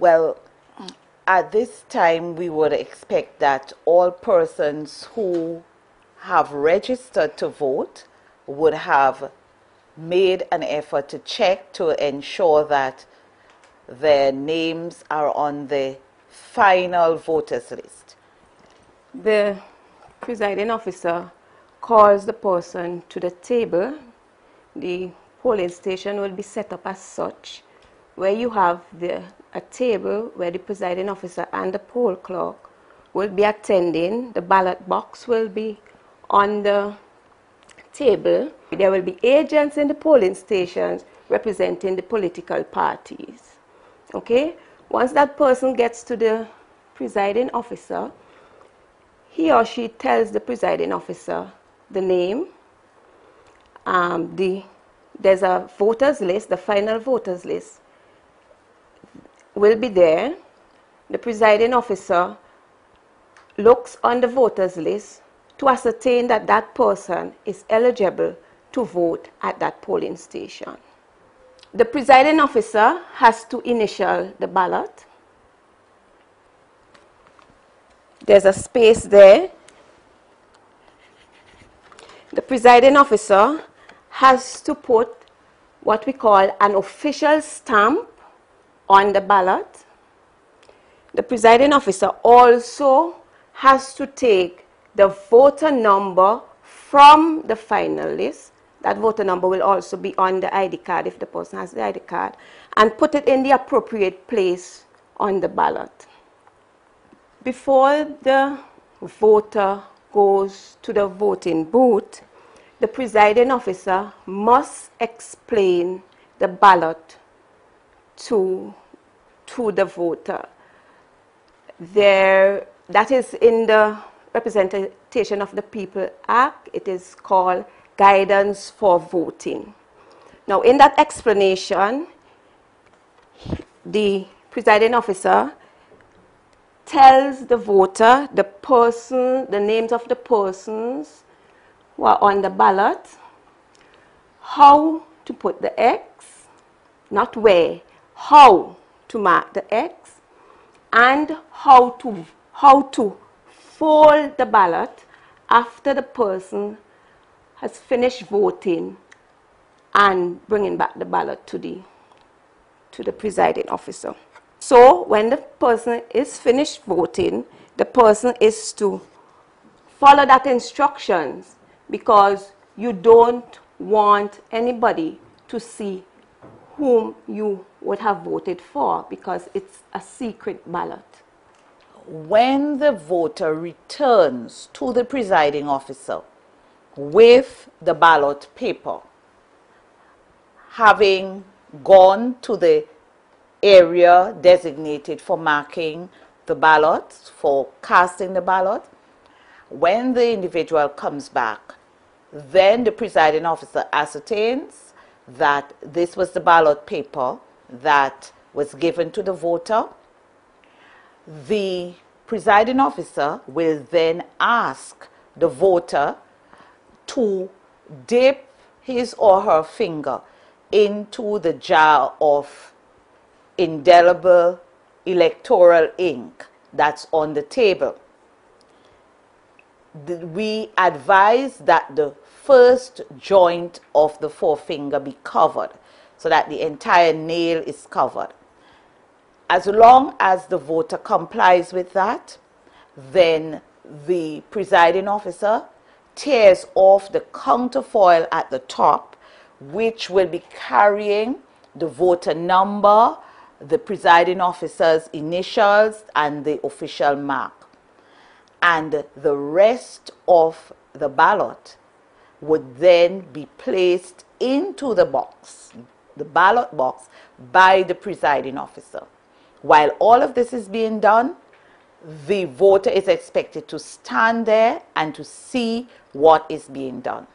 Well, at this time, we would expect that all persons who have registered to vote would have made an effort to check to ensure that their names are on the final voters list. The presiding officer calls the person to the table. The polling station will be set up as such, where you have a table where the presiding officer and the poll clerk will be attending. The ballot box will be on the table. There will be agents in the polling stations representing the political parties. Okay? Once that person gets to the presiding officer, he or she tells the presiding officer the name. There's a voters list, the final voters list will be there. The presiding officer looks on the voters list to ascertain that that person is eligible to vote at that polling station. The presiding officer has to initial the ballot. There's a space there. The presiding officer has to put what we call an official stamp on the ballot. The presiding officer also has to take the voter number from the final list. That voter number will also be on the ID card if the person has the ID card, and put it in the appropriate place on the ballot. Before the voter goes to the voting booth, the presiding officer must explain the ballot to the voter. That is in the Representation of the People Act. It is called Guidance for Voting. Now, in that explanation, the presiding officer tells the voter the names of the persons who are on the ballot, how to put the X, not where, how to mark the X, and how to fold the ballot after the person has finished voting and bringing back the ballot to the presiding officer. So when the person is finished voting, the person is to follow that instructions, because you don't want anybody to see whom you would have voted for, because it's a secret ballot. When the voter returns to the presiding officer with the ballot paper, having gone to the area designated for marking the ballots, for casting the ballot, when the individual comes back, then the presiding officer ascertains that this was the ballot paper that was given to the voter. The presiding officer will then ask the voter to dip his or her finger into the jar of indelible electoral ink that's on the table. We advise that the first joint of the forefinger be covered, so that the entire nail is covered. As long as the voter complies with that, then the presiding officer tears off the counterfoil at the top, which will be carrying the voter number, the presiding officer's initials, and the official mark. And the rest of the ballot would then be placed into the box, the ballot box, by the presiding officer. While all of this is being done, the voter is expected to stand there and to see what is being done.